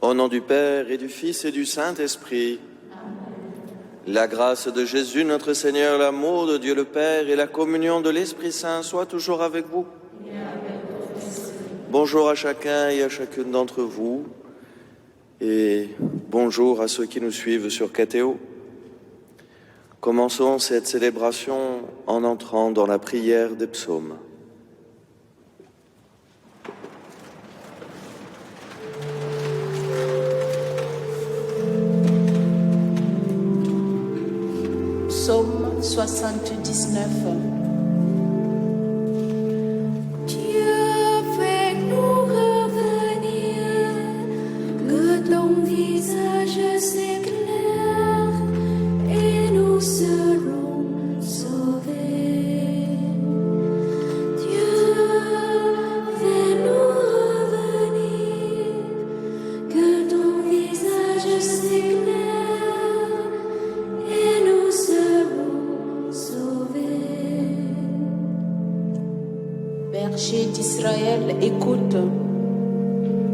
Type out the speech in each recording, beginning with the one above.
Au nom du Père et du Fils et du Saint-Esprit, la grâce de Jésus notre Seigneur, l'amour de Dieu le Père et la communion de l'Esprit Saint soient toujours avec vous. Bonjour à chacun et à chacune d'entre vous et bonjour à ceux qui nous suivent sur KTO. Commençons cette célébration en entrant dans la prière des psaumes. Psaume 79. Berger d'Israël, écoute,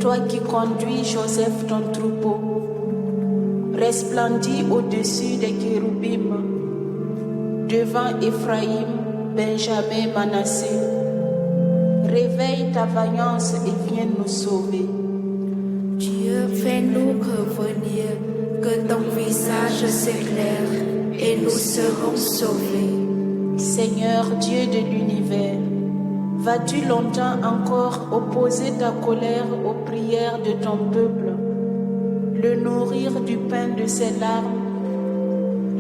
toi qui conduis Joseph ton troupeau, resplendis au-dessus des chérubim, devant Éphraïm, Benjamin, Manassé. Réveille ta vaillance et viens nous sauver. Dieu, fais-nous revenir, que ton visage s'éclaire et nous serons sauvés. Seigneur Dieu de l'univers, vas-tu longtemps encore opposer ta colère aux prières de ton peuple, le nourrir du pain de ses larmes,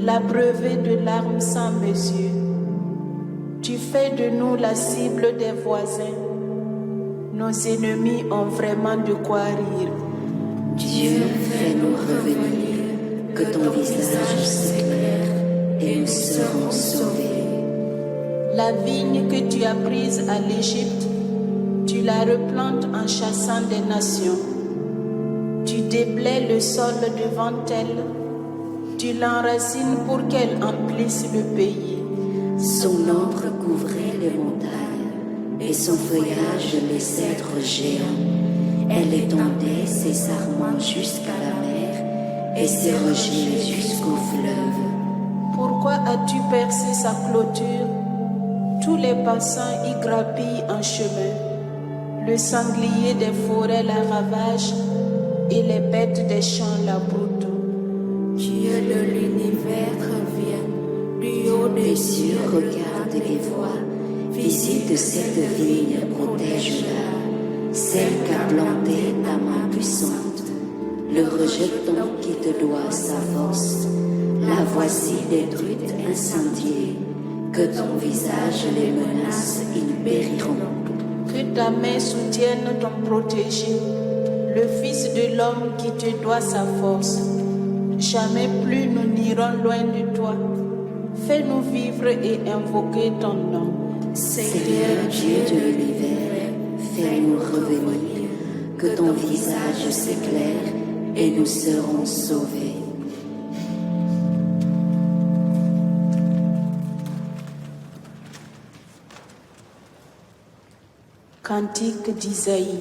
l'abreuver de larmes sans mesure? Tu fais de nous la cible des voisins. Nos ennemis ont vraiment de quoi rire. Dieu, fais-nous revenir, que ton visage s'éclaire et nous serons sauvés. La vigne que tu as prise à l'Égypte, tu la replantes en chassant des nations. Tu déblais le sol devant elle, tu l'enracines pour qu'elle emplisse le pays. Son ombre couvrait les montagnes et son feuillage les cèdres géants. Elle étendait ses sarments jusqu'à la mer et ses rochers jusqu'au fleuve. Pourquoi as-tu percé sa clôture? Tous les passants y grappillent en chemin. Le sanglier des forêts la ravage et les bêtes des champs la broutent. Dieu de l'univers revient, du haut des cieux regarde et voit. Visite cette vigne, protège-la, celle qu'a plantée ta main puissante. Le rejeton qui te doit sa force, la voici détruite, incendiée. Que ton visage les menace, ils périront. Que ta main soutienne ton protégé, le Fils de l'homme qui te doit sa force. Jamais plus nous n'irons loin de toi. Fais-nous vivre et invoquer ton nom. Seigneur Dieu de l'univers, fais-nous revenir, que ton visage s'éclaire et nous serons sauvés. Cantique d'Isaïe.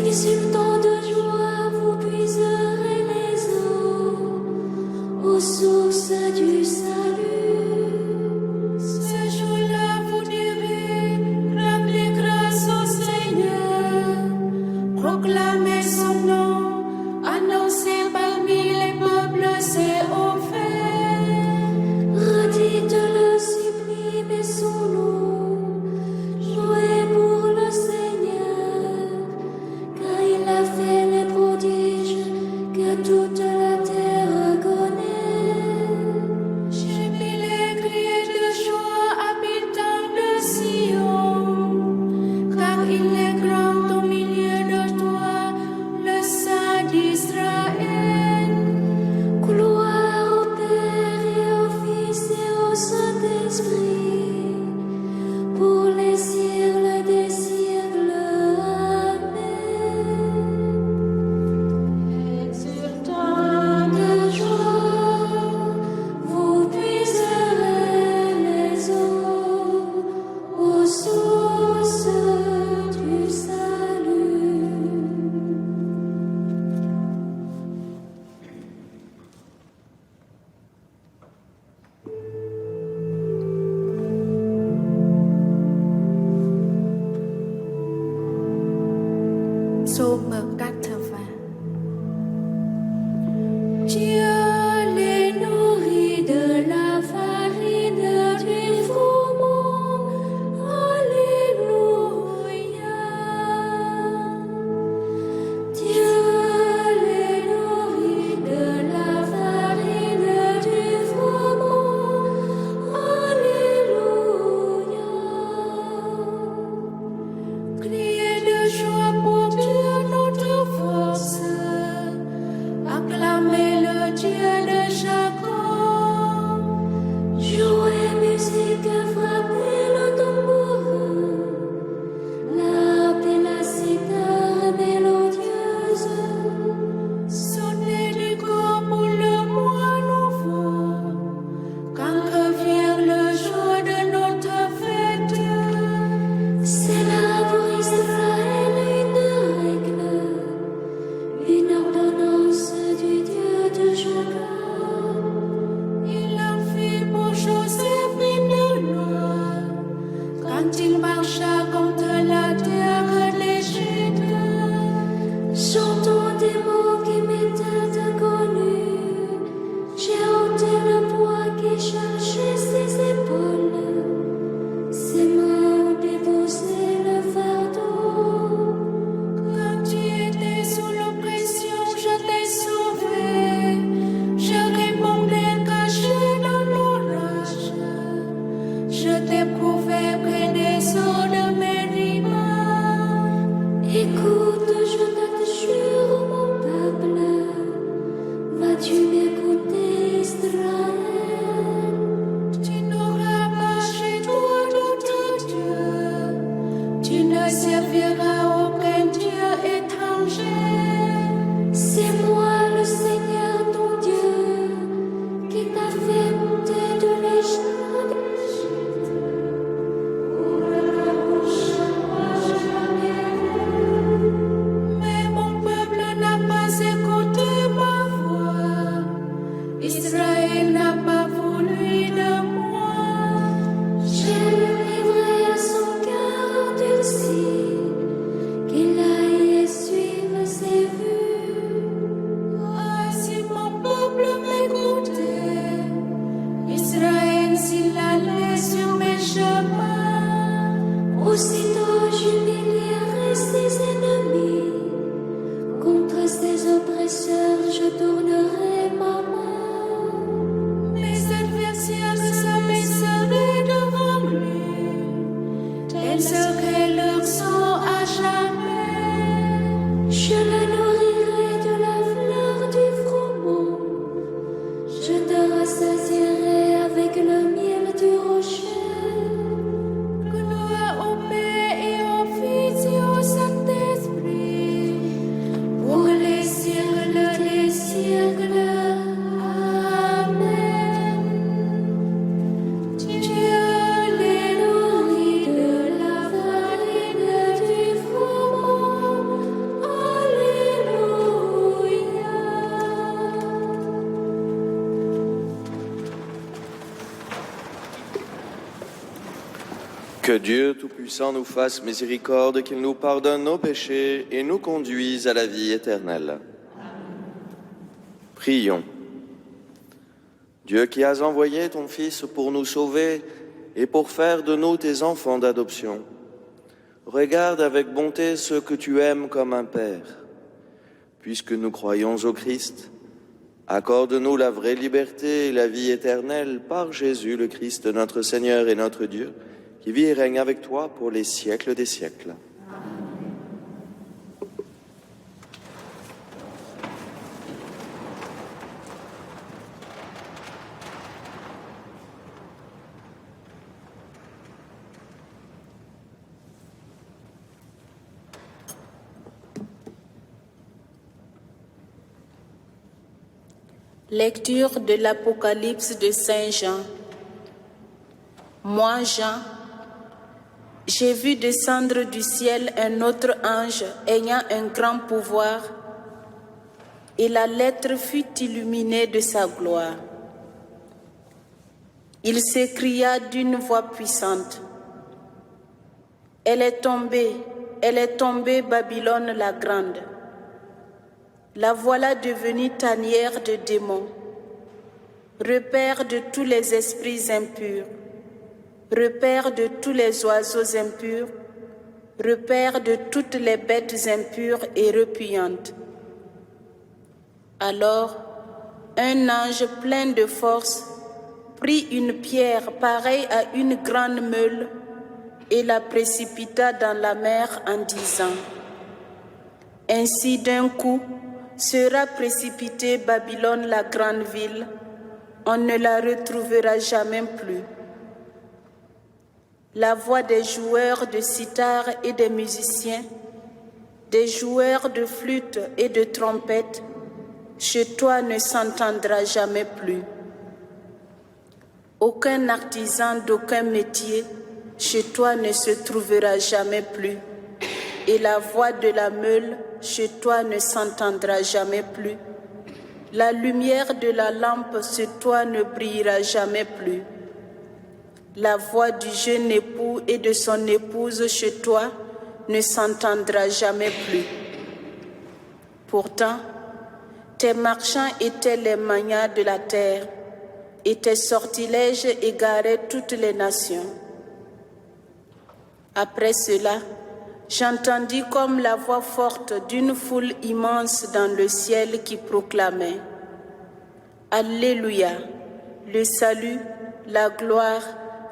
Exultant de joie, vous puiserez les eaux aux sources rassasierai avec le miel du rocher. Gloire au Père et au Fils et au Saint-Esprit, Pour les siècles des siècles. Amen. Dieu les nourrit de la farine du froment. Alléluia. Que Dieu Tout-Puissant nous fasse miséricorde, qu'il nous pardonne nos péchés et nous conduise à la vie éternelle. Prions. Dieu qui as envoyé ton Fils pour nous sauver et pour faire de nous tes enfants d'adoption, regarde avec bonté ceux que tu aimes comme un Père. Puisque nous croyons au Christ, accorde-nous la vraie liberté et la vie éternelle par Jésus le Christ, notre Seigneur et notre Dieu, qui vit et règne avec toi pour les siècles des siècles. Lecture de l'Apocalypse de Saint Jean. Moi, Jean, j'ai vu descendre du ciel un autre ange ayant un grand pouvoir, et la lettre fut illuminée de sa gloire. Il s'écria d'une voix puissante: Elle est tombée, Babylone la grande. La voilà devenue tanière de démons, repère de tous les esprits impurs, repère de tous les oiseaux impurs, repère de toutes les bêtes impures et repuantes. Alors, un ange plein de force prit une pierre pareille à une grande meule et la précipita dans la mer en disant: Ainsi d'un coup sera précipitée Babylone la grande ville, on ne la retrouvera jamais plus. La voix des joueurs de cithare et des musiciens, des joueurs de flûte et de trompette, chez toi ne s'entendra jamais plus. Aucun artisan d'aucun métier chez toi ne se trouvera jamais plus, et la voix de la meule chez toi ne s'entendra jamais plus. La lumière de la lampe sur toi ne brillera jamais plus. La voix du jeune époux et de son épouse chez toi ne s'entendra jamais plus. Pourtant, tes marchands étaient les magnats de la terre, et tes sortilèges égaraient toutes les nations. Après cela, j'entendis comme la voix forte d'une foule immense dans le ciel qui proclamait: Alléluia, le salut, la gloire,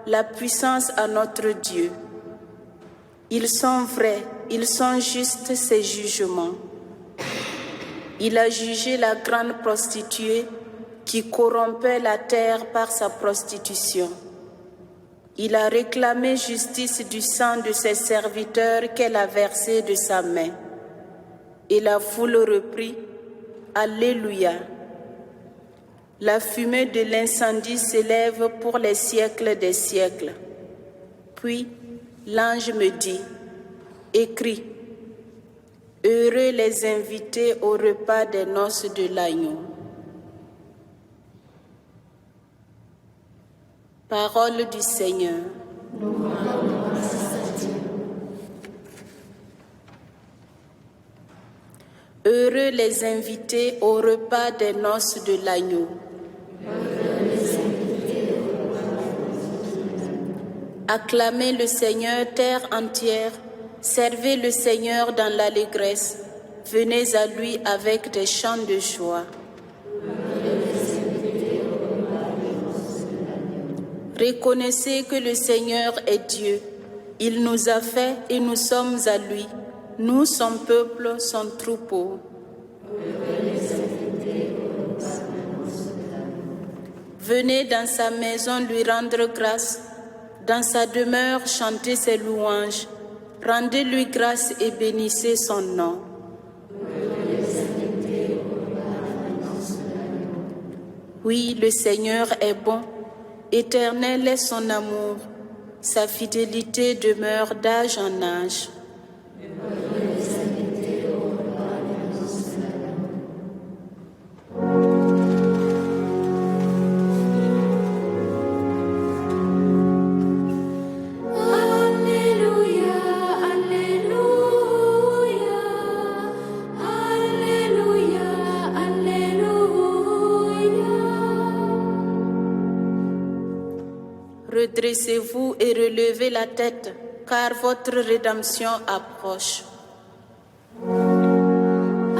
la puissance à notre Dieu. Ils sont vrais, ils sont justes ces jugements. Il a jugé la grande prostituée qui corrompait la terre par sa prostitution. Il a réclamé justice du sang de ses serviteurs qu'elle a versé de sa main. Et la foule reprit: Alléluia. La fumée de l'incendie s'élève pour les siècles des siècles. Puis l'ange me dit: Écris, heureux les invités au repas des noces de l'agneau. Parole du Seigneur. Heureux les invités au repas des noces de l'agneau. Acclamez le Seigneur, terre entière, servez le Seigneur dans l'allégresse, venez à lui avec des chants de joie. Reconnaissez que le Seigneur est Dieu. Il nous a fait et nous sommes à lui. Nous, son peuple, son troupeau. Venez dans sa maison lui rendre grâce, dans sa demeure chanter ses louanges. Rendez-lui grâce et bénissez son nom. Oui, le Seigneur est bon, éternel est son amour, sa fidélité demeure d'âge en âge. Redressez-vous et relevez la tête, car votre rédemption approche. Alléluia,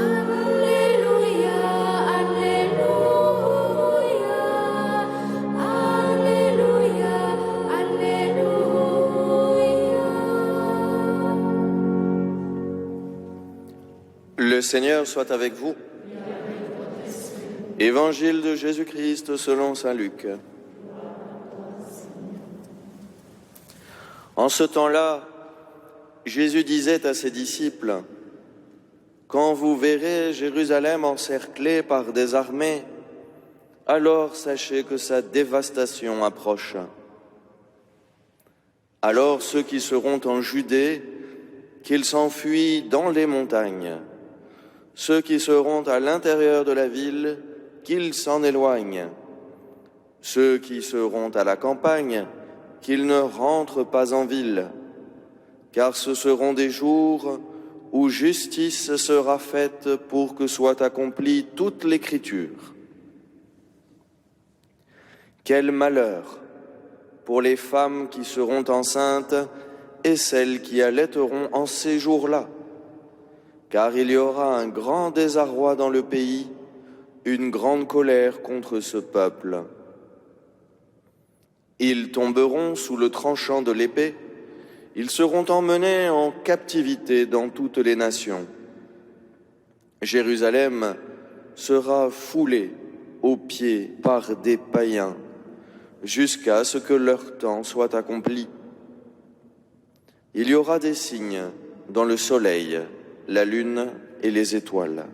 Alléluia, Alléluia, Alléluia. Le Seigneur soit avec vous. Évangile de Jésus-Christ selon saint Luc. En ce temps-là, Jésus disait à ses disciples, « Quand vous verrez Jérusalem encerclée par des armées, alors sachez que sa dévastation approche. Alors ceux qui seront en Judée, qu'ils s'enfuient dans les montagnes. Ceux qui seront à l'intérieur de la ville, qu'ils s'en éloignent. Ceux qui seront à la campagne, qu'ils ne rentrent pas en ville, car ce seront des jours où justice sera faite pour que soit accomplie toute l'Écriture. Quel malheur pour les femmes qui seront enceintes et celles qui allaiteront en ces jours-là, car il y aura un grand désarroi dans le pays, une grande colère contre ce peuple. Ils tomberont sous le tranchant de l'épée, ils seront emmenés en captivité dans toutes les nations. Jérusalem sera foulée aux pieds par des païens, jusqu'à ce que leur temps soit accompli. Il y aura des signes dans le soleil, la lune et les étoiles.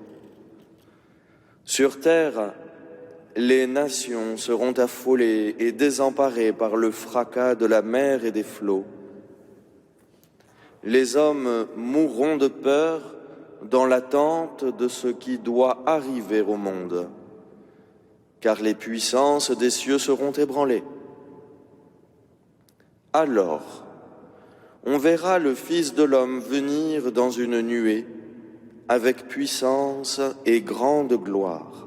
Sur terre, les nations seront affolées et désemparées par le fracas de la mer et des flots. Les hommes mourront de peur dans l'attente de ce qui doit arriver au monde, car les puissances des cieux seront ébranlées. Alors, on verra le Fils de l'homme venir dans une nuée, avec puissance et grande gloire.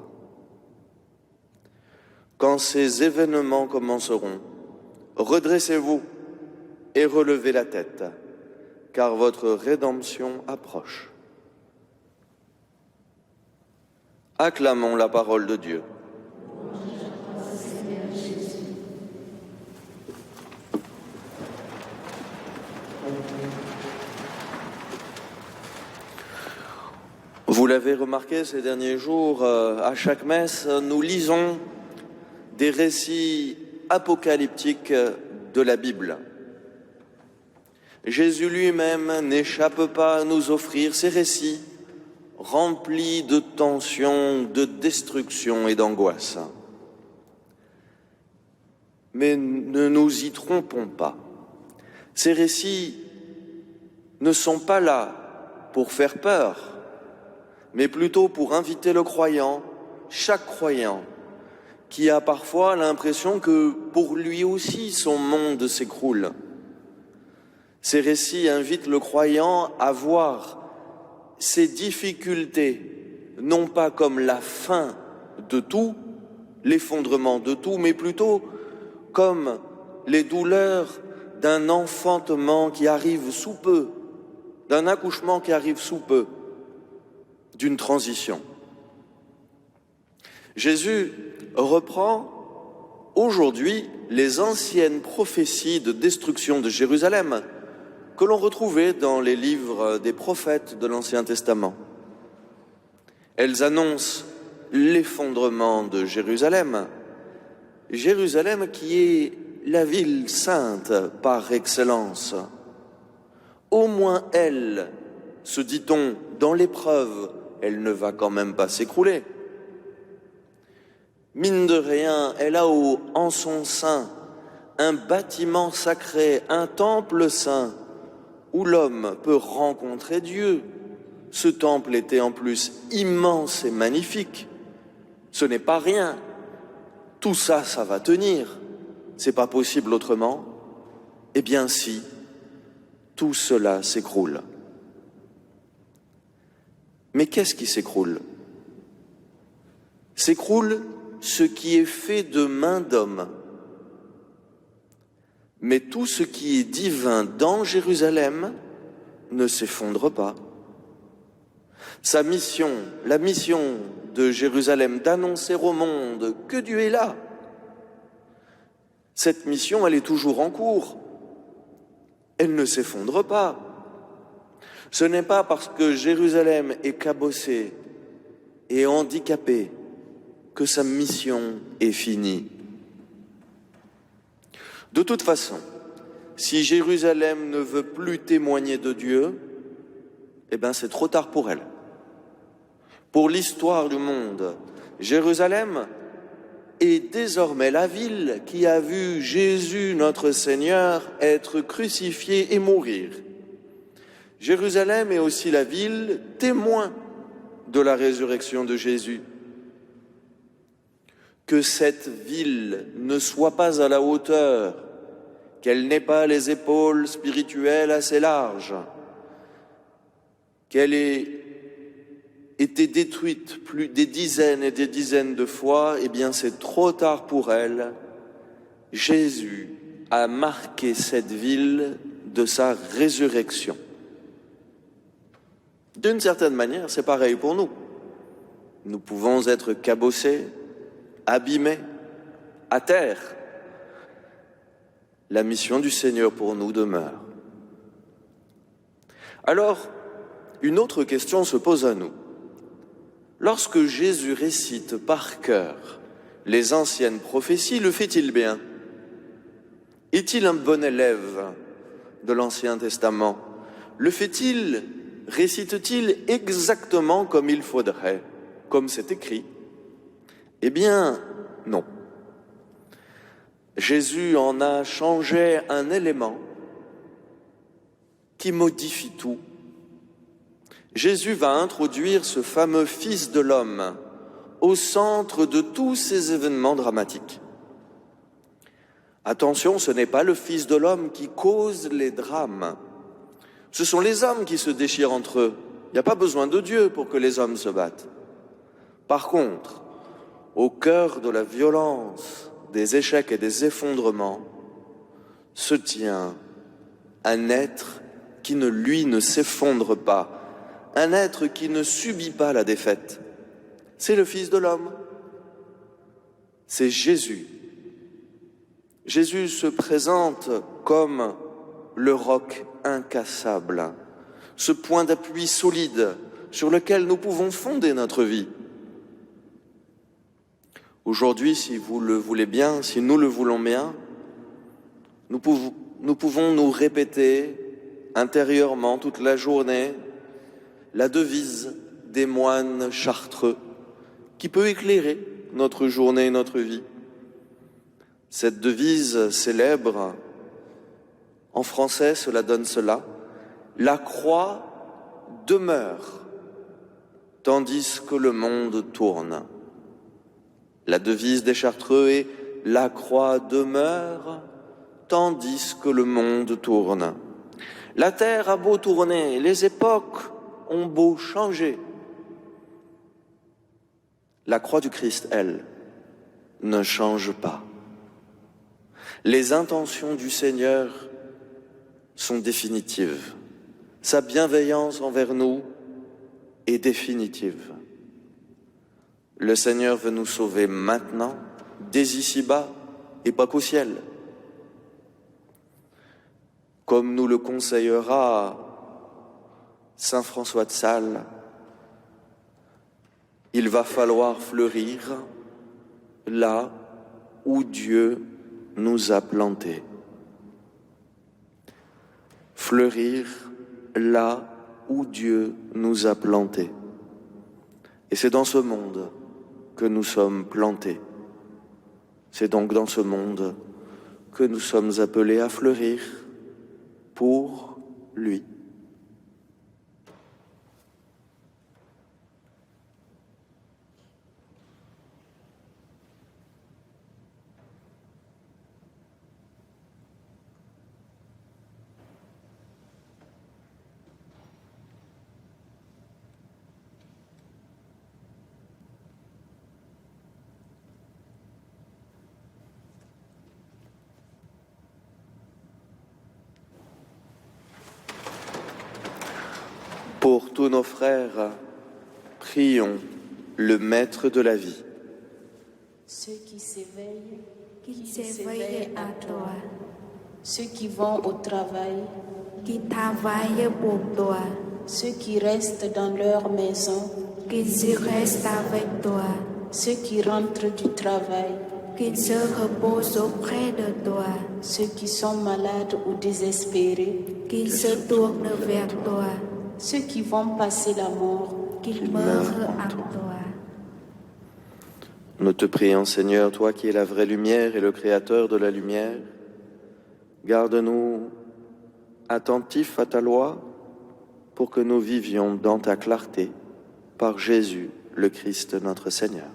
Quand ces événements commenceront, redressez-vous et relevez la tête, car votre rédemption approche. Acclamons la parole de Dieu. Vous l'avez remarqué ces derniers jours, à chaque messe, nous lisons des récits apocalyptiques de la Bible. Jésus lui-même n'échappe pas à nous offrir ces récits remplis de tensions, de destruction et d'angoisse. Mais ne nous y trompons pas. Ces récits ne sont pas là pour faire peur, mais plutôt pour inviter le croyant, chaque croyant, qui a parfois l'impression que pour lui aussi son monde s'écroule. Ces récits invitent le croyant à voir ses difficultés, non pas comme la fin de tout, l'effondrement de tout, mais plutôt comme les douleurs d'un enfantement qui arrive sous peu, d'un accouchement qui arrive sous peu, d'une transition. Jésus reprend aujourd'hui les anciennes prophéties de destruction de Jérusalem que l'on retrouvait dans les livres des prophètes de l'Ancien Testament. Elles annoncent l'effondrement de Jérusalem, Jérusalem qui est la ville sainte par excellence. Au moins elle, se dit-on, dans l'épreuve, elle ne va quand même pas s'écrouler. Mine de rien, elle a en son sein un bâtiment sacré, un temple saint, où l'homme peut rencontrer Dieu. Ce temple était en plus immense et magnifique. Ce n'est pas rien. Tout ça, ça va tenir. C'est pas possible autrement. Eh bien si, tout cela s'écroule. Mais qu'est-ce qui s'écroule? S'écroule ce qui est fait de main d'homme. Mais tout ce qui est divin dans Jérusalem ne s'effondre pas. Sa mission, la mission de Jérusalem d'annoncer au monde que Dieu est là, cette mission, elle est toujours en cours. Elle ne s'effondre pas. Ce n'est pas parce que Jérusalem est cabossée et handicapée que sa mission est finie. De toute façon, si Jérusalem ne veut plus témoigner de Dieu, eh bien c'est trop tard pour elle. Pour l'histoire du monde, Jérusalem est désormais la ville qui a vu Jésus, notre Seigneur, être crucifié et mourir. Jérusalem est aussi la ville témoin de la résurrection de Jésus. Que cette ville ne soit pas à la hauteur, qu'elle n'ait pas les épaules spirituelles assez larges, qu'elle ait été détruite plus des dizaines et des dizaines de fois, eh bien c'est trop tard pour elle. Jésus a marqué cette ville de sa résurrection. D'une certaine manière, c'est pareil pour nous. Nous pouvons être cabossés, abîmés, à terre. La mission du Seigneur pour nous demeure. Alors, une autre question se pose à nous. Lorsque Jésus récite par cœur les anciennes prophéties, le fait-il bien? Est-il un bon élève de l'Ancien Testament? Le fait-il, récite-t-il exactement comme il faudrait, comme c'est écrit? Eh bien, non. Jésus en a changé un élément qui modifie tout. Jésus va introduire ce fameux Fils de l'homme au centre de tous ces événements dramatiques. Attention, ce n'est pas le Fils de l'homme qui cause les drames. Ce sont les hommes qui se déchirent entre eux. Il n'y a pas besoin de Dieu pour que les hommes se battent. Par contre, au cœur de la violence, des échecs et des effondrements, se tient un être qui ne s'effondre pas, un être qui ne subit pas la défaite. C'est le Fils de l'homme. C'est Jésus. Jésus se présente comme le roc incassable, ce point d'appui solide sur lequel nous pouvons fonder notre vie. Aujourd'hui, si vous le voulez bien, si nous le voulons bien, nous pouvons nous répéter intérieurement toute la journée la devise des moines chartreux qui peut éclairer notre journée et notre vie. Cette devise célèbre, en français, cela donne cela: la croix demeure tandis que le monde tourne. La devise des Chartreux est « la croix demeure tandis que le monde tourne ». La terre a beau tourner, les époques ont beau changer. La croix du Christ, elle, ne change pas. Les intentions du Seigneur sont définitives. Sa bienveillance envers nous est définitive. Le Seigneur veut nous sauver maintenant, dès ici-bas, et pas qu'au ciel. Comme nous le conseillera Saint François de Sales, il va falloir fleurir là où Dieu nous a plantés. Fleurir là où Dieu nous a plantés. Et c'est dans ce monde que nous sommes plantés. C'est donc dans ce monde que nous sommes appelés à fleurir pour lui. Pour tous nos frères, prions le Maître de la vie. Ceux qui s'éveillent, qui s'éveillent à toi, ceux qui vont au travail, qui travaillent pour toi, ceux qui restent dans leur maison, qui se restent avec toi, ceux qui rentrent du travail, qui se reposent auprès de toi, ceux qui sont malades ou désespérés, qui se tournent vers toi, ceux qui vont passer la mort, qui meurent à toi. Nous te prions, Seigneur, toi qui es la vraie lumière et le créateur de la lumière, garde-nous attentifs à ta loi pour que nous vivions dans ta clarté par Jésus, le Christ, notre Seigneur.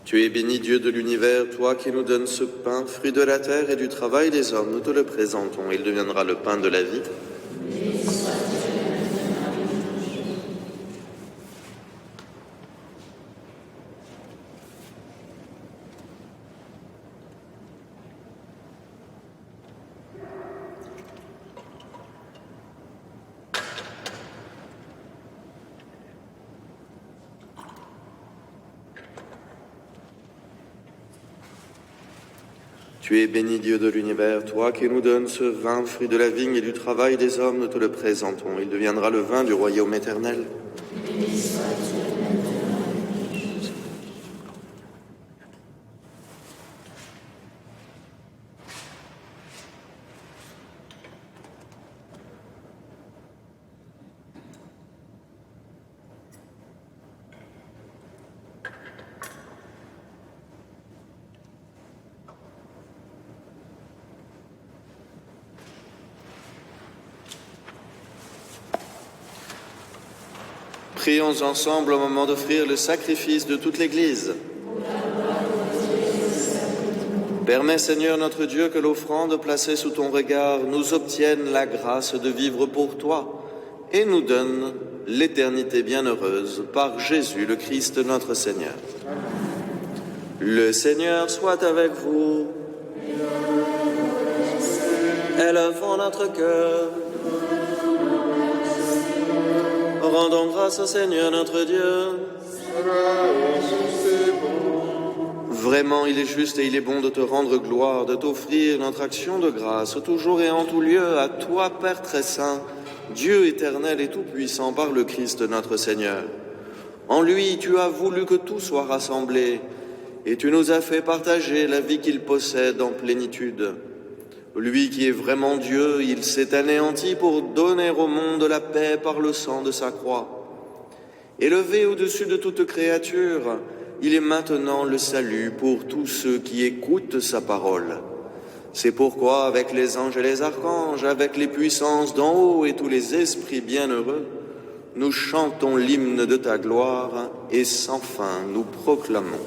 Tu es béni, Dieu de l'univers, toi qui nous donnes ce pain, fruit de la terre et du travail des hommes, nous te le présentons, il deviendra le pain de la vie. Tu es béni, Dieu de l'univers, toi qui nous donnes ce vin, fruit de la vigne et du travail des hommes, nous te le présentons. Il deviendra le vin du royaume éternel. Prions ensemble au moment d'offrir le sacrifice de toute l'Église. Permets, Seigneur notre Dieu, que l'offrande placée sous ton regard nous obtienne la grâce de vivre pour toi et nous donne l'éternité bienheureuse par Jésus le Christ notre Seigneur. Le Seigneur soit avec vous. Élevons notre cœur. Rendons grâce au Seigneur notre Dieu. Vraiment, il est juste et il est bon de te rendre gloire, de t'offrir notre action de grâce, toujours et en tout lieu, à toi, Père très saint, Dieu éternel et tout-puissant, par le Christ notre Seigneur. En lui, tu as voulu que tout soit rassemblé, et tu nous as fait partager la vie qu'il possède en plénitude. Lui qui est vraiment Dieu, il s'est anéanti pour donner au monde la paix par le sang de sa croix. Élevé au-dessus de toute créature, il est maintenant le salut pour tous ceux qui écoutent sa parole. C'est pourquoi, avec les anges et les archanges, avec les puissances d'en haut et tous les esprits bienheureux, nous chantons l'hymne de ta gloire et sans fin nous proclamons.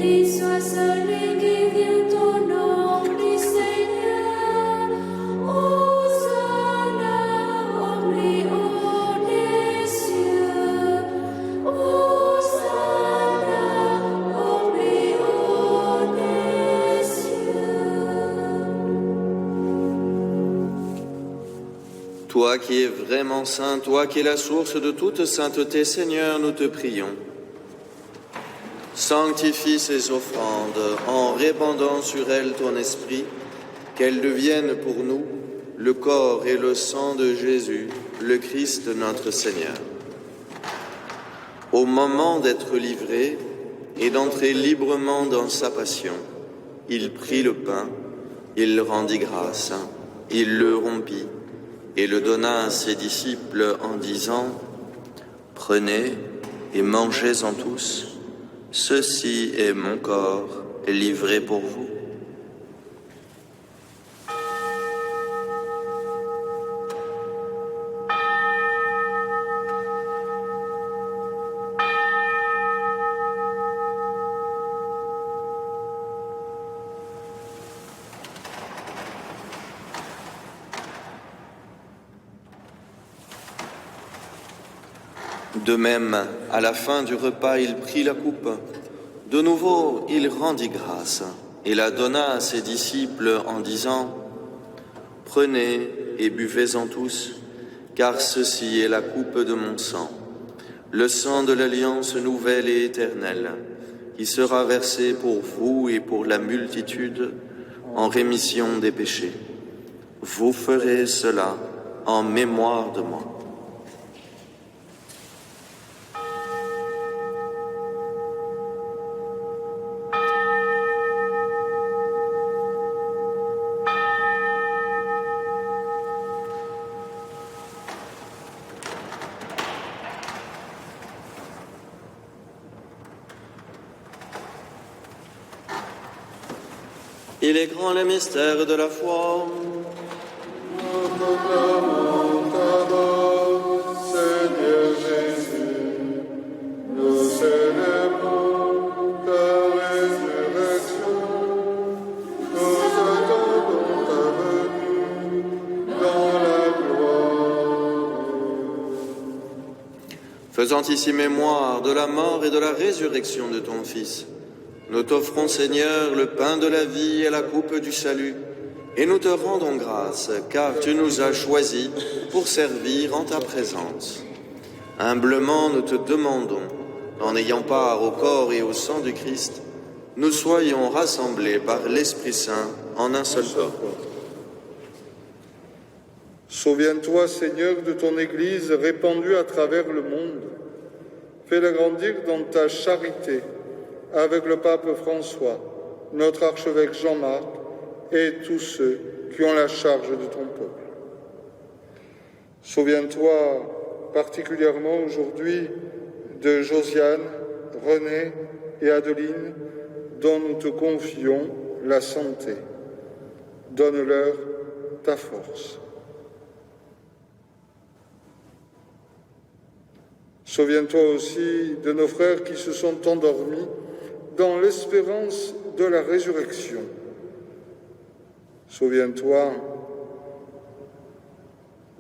Béni soit celui qui vient au nom du Seigneur. Hosanna au plus haut des cieux. Hosanna au plus haut des cieux. Toi qui es vraiment saint, toi qui es la source de toute sainteté, Seigneur, nous te prions. Sanctifie ces offrandes en répandant sur elles ton esprit, qu'elles deviennent pour nous le corps et le sang de Jésus, le Christ notre Seigneur. Au moment d'être livré et d'entrer librement dans sa passion, il prit le pain, il rendit grâce, il le rompit et le donna à ses disciples en disant « Prenez et mangez-en tous. Ceci est mon corps livré pour vous. » De même, à la fin du repas, il prit la coupe. De nouveau, il rendit grâce et la donna à ses disciples en disant « Prenez et buvez-en tous, car ceci est la coupe de mon sang, le sang de l'alliance nouvelle et éternelle, qui sera versé pour vous et pour la multitude en rémission des péchés. Vous ferez cela en mémoire de moi. » Il est grand le mystère de la foi. Nous proclamons ta mort, Seigneur Jésus. Nous célébrons ta résurrection. Nous attendons ta venue dans la gloire. Faisant ici mémoire de la mort et de la résurrection de ton Fils, nous t'offrons, Seigneur, le pain de la vie et la coupe du salut, et nous te rendons grâce, car tu nous as choisis pour servir en ta présence. Humblement, nous te demandons, en ayant part au corps et au sang du Christ, nous soyons rassemblés par l'Esprit Saint en un seul corps. Souviens-toi, Seigneur, de ton Église répandue à travers le monde. Fais-la grandir dans ta charité, avec le pape François, notre archevêque Jean-Marc et tous ceux qui ont la charge de ton peuple. Souviens-toi particulièrement aujourd'hui de Josiane, René et Adeline, dont nous te confions la santé. Donne-leur ta force. Souviens-toi aussi de nos frères qui se sont endormis dans l'espérance de la résurrection. Souviens-toi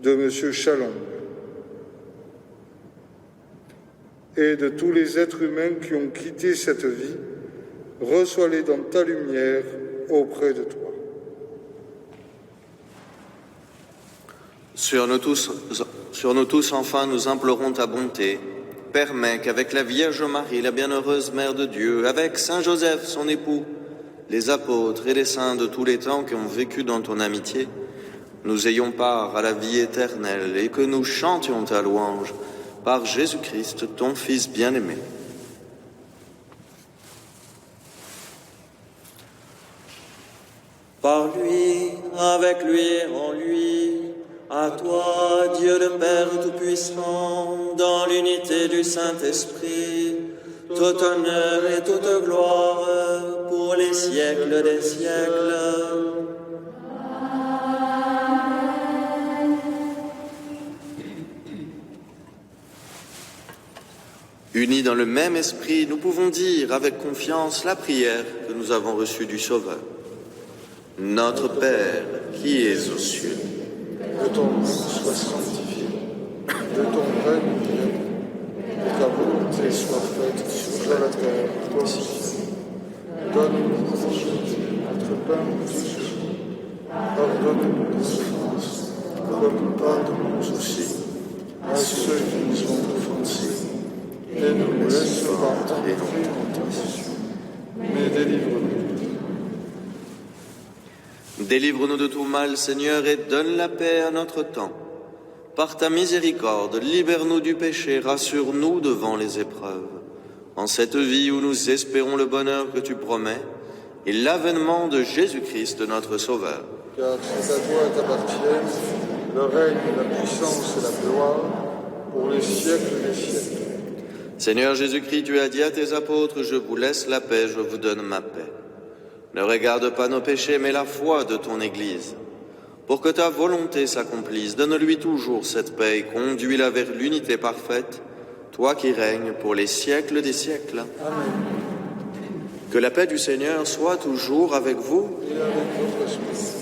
de M. Chalon et de tous les êtres humains qui ont quitté cette vie. Reçois-les dans ta lumière auprès de toi. Sur nous tous, enfin, nous implorons ta bonté. Permets qu'avec la Vierge Marie, la bienheureuse Mère de Dieu, avec Saint Joseph, son époux, les apôtres et les saints de tous les temps qui ont vécu dans ton amitié, nous ayons part à la vie éternelle et que nous chantions ta louange par Jésus-Christ, ton Fils bien-aimé. Par lui, avec lui et en lui, à toi, Dieu le Père Tout-Puissant, dans l'unité du Saint-Esprit, tout honneur et toute gloire pour les siècles des siècles. Unis dans le même esprit, nous pouvons dire avec confiance la prière que nous avons reçue du Sauveur. Notre Père, qui es aux cieux, que ton nom soit sanctifié, que ton règne vienne, que ta volonté soit faite sur la terre comme au ciel. Donne-nous aujourd'hui notre pain quotidien. Pardonne-nous nos offenses, comme nous pardonnons aussi à ceux qui nous ont offensés. Et ne nous laisse pas entrer en tentation, mais délivre-nous. Délivre-nous de tout mal, Seigneur, et donne la paix à notre temps. Par ta miséricorde, libère-nous du péché, rassure-nous devant les épreuves. En cette vie où nous espérons le bonheur que tu promets et l'avènement de Jésus-Christ, notre Sauveur. Car c'est à toi qu'appartiennent le règne, la puissance et la gloire pour les siècles des siècles. Seigneur Jésus-Christ, tu as dit à tes apôtres, je vous laisse la paix, je vous donne ma paix. Ne regarde pas nos péchés, mais la foi de ton Église. Pour que ta volonté s'accomplisse, donne-lui toujours cette paix et conduis-la vers l'unité parfaite, toi qui règnes pour les siècles des siècles. Amen. Que la paix du Seigneur soit toujours avec vous. Et avec votre esprit.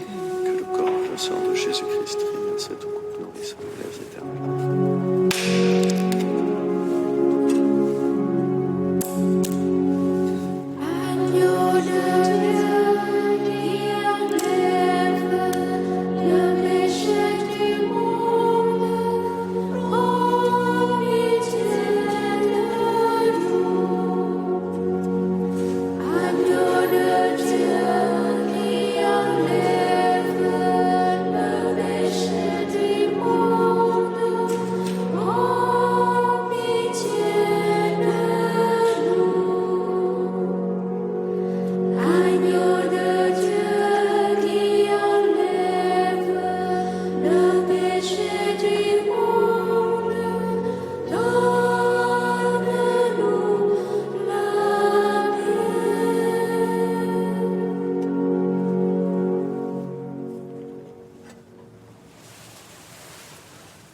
Que le corps et le sang de Jésus-Christ règne cette coupe nourrissant les éternels.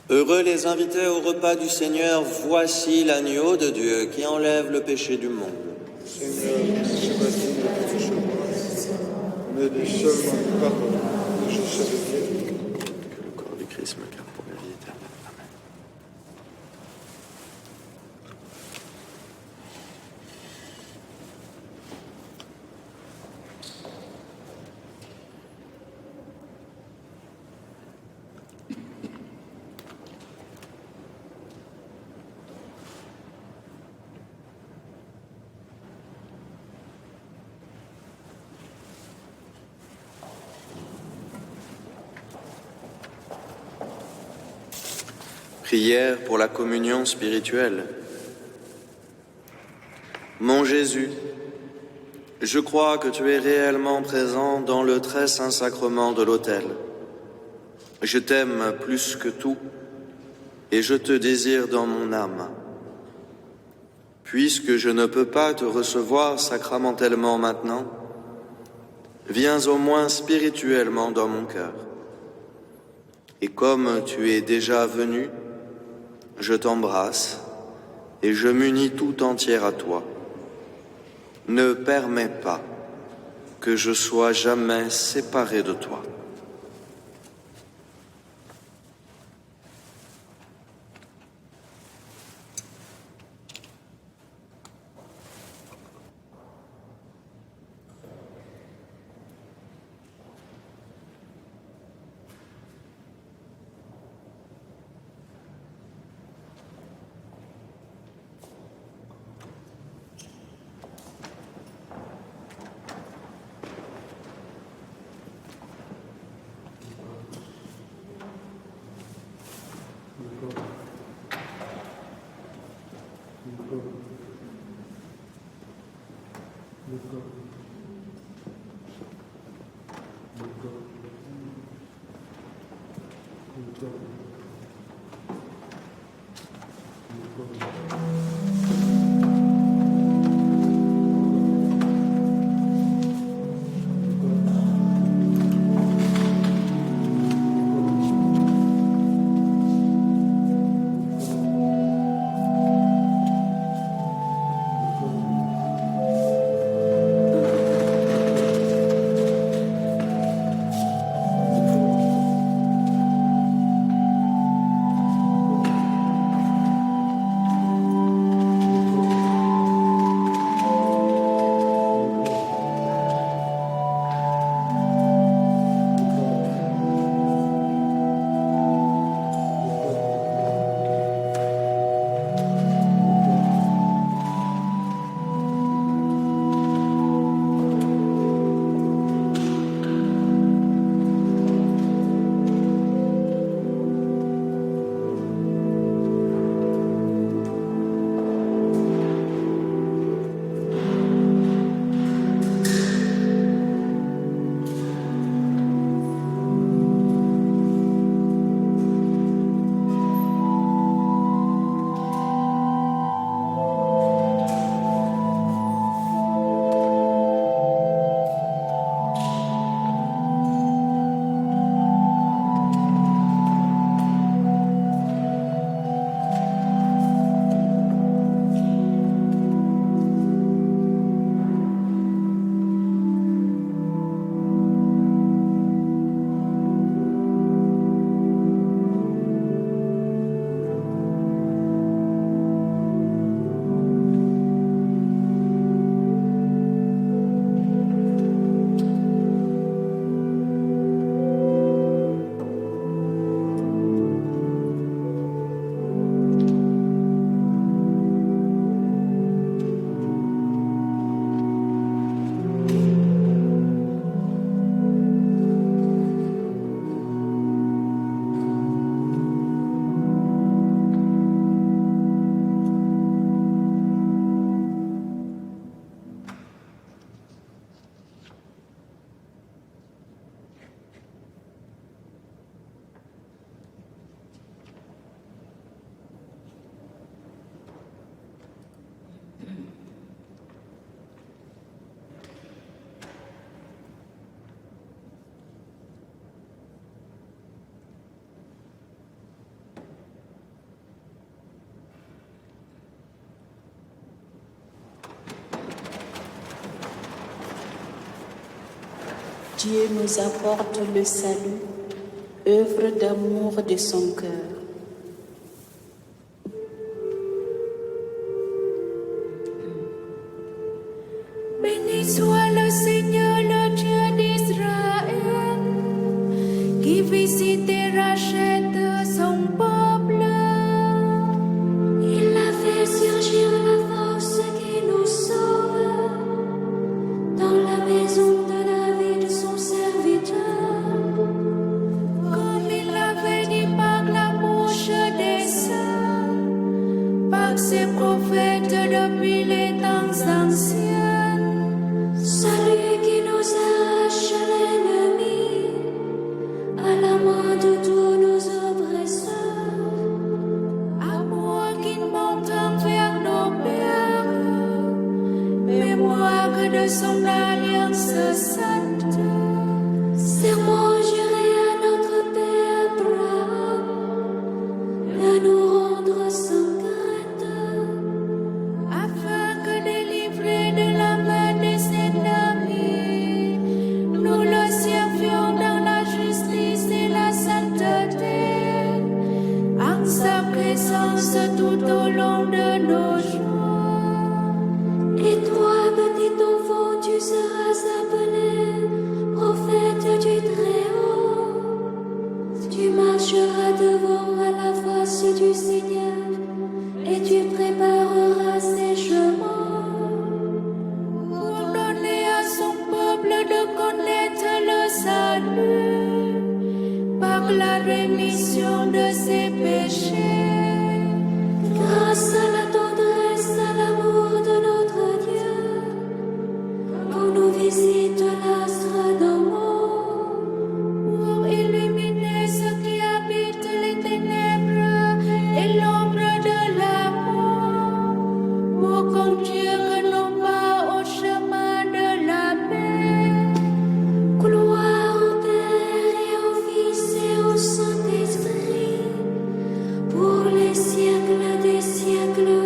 Heureux les invités au repas du Seigneur, voici l'agneau de Dieu qui enlève le péché du monde. Seigneur, je bâtis de tout ce monde, mais dis seulement une parole, et je serai guéri. Que le corps du Christ me garde pour la vie éternelle. Amen. Prière pour la communion spirituelle. Mon Jésus, je crois que tu es réellement présent dans le très saint sacrement de l'autel. Je t'aime plus que tout et je te désire dans mon âme. Puisque je ne peux pas te recevoir sacramentellement maintenant, viens au moins spirituellement dans mon cœur. Et comme tu es déjà venu, je t'embrasse et je m'unis tout entière à toi. Ne permets pas que je sois jamais séparé de toi. Dieu nous apporte le salut, œuvre d'amour de son cœur. Béni soit le Seigneur, le Dieu d'Israël, qui visite et rachète son peuple. Il a fait surgir la force qui nous sauve dans la maison de David, son serviteur. Comme il l'avait dit par la bouche des saints, par ses prophètes depuis les temps anciens. Celui qui nous arrache l'ennemi à la main de tous nos oppresseurs. Amour qui monte envers nos pères, mémoire de son alliance sainte. Serment juré à notre Père Abraham de nous rendre sans crainte, Afin que délivrés de la main de ses ennemis, nous le servions dans la justice et la sainteté, en sa présence tout au long de nos jours. et toi, petit enfant, tu seras appelé prophète du Très-Haut. Tu marcheras devant à la face du Seigneur et tu prépareras ses chemins. Pour donner à son peuple de connaître le salut par la rémission de ses péchés. Grâce à la tendresse, à l'amour de notre Dieu, qu'on nous visite l'astre d'amour. Pour illuminer ceux qui habitent les ténèbres et l'ombre de la mort, pour conduire nos pas au chemin de la paix. Gloire au Père et au Fils et au Saint-Esprit, pour les siècles des siècles.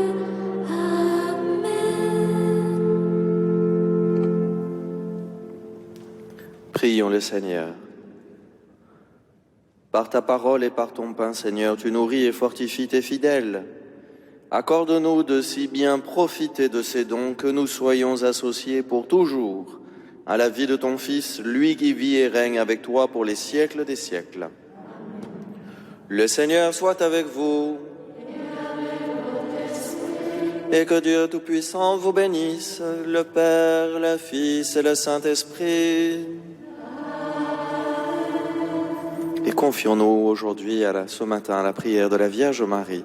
Amen. Prions le Seigneur. Par ta parole et par ton pain, Seigneur, tu nourris et fortifies tes fidèles. Accorde-nous de si bien profiter de ces dons que nous soyons associés pour toujours à la vie de ton Fils, lui qui vit et règne avec toi pour les siècles des siècles. Le Seigneur soit avec vous. Et que Dieu Tout-Puissant vous bénisse, le Père, le Fils et le Saint-Esprit. Et confions-nous aujourd'hui, ce matin, à la prière de la Vierge Marie.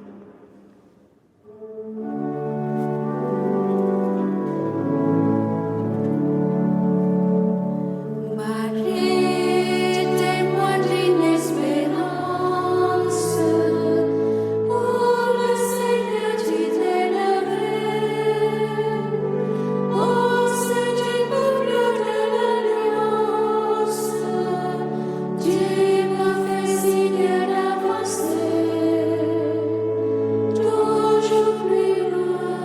Marie, témoin d'une espérance, pour le Seigneur tu t'es levé. Ô sein du peuple de l'Alliance, tu m'as fait signe d'avancer. Toujours plus loin,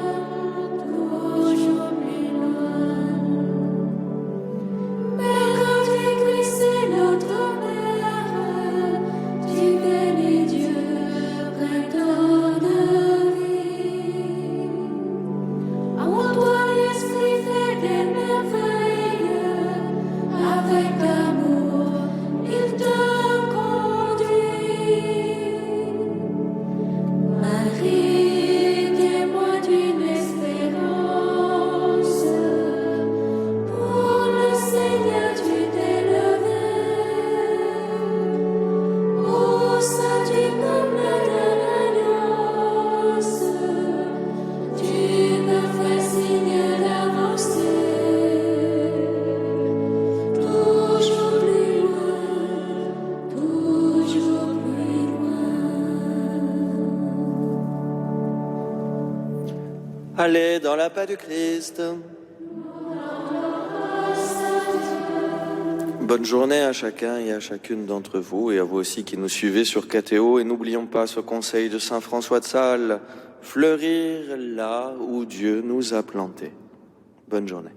toujours plus loin. Mère du Christ et notre Mère, tu bénis Dieu, printemps de vie. En toi l'Esprit fait des merveilles, avec amour il te conduit. Marie, témoin d'une espérance, pour le Seigneur tu t'es levé. Ô sein du peuple de l'Alliance, tu me fais signe d'avancer. Toujours plus loin, toujours plus loin. Allez dans la paix du Christ. Bonne journée à chacun et à chacune d'entre vous et à vous aussi qui nous suivez sur KTO. Et n'oublions pas ce conseil de Saint François de Sales, fleurir là où Dieu nous a plantés. Bonne journée.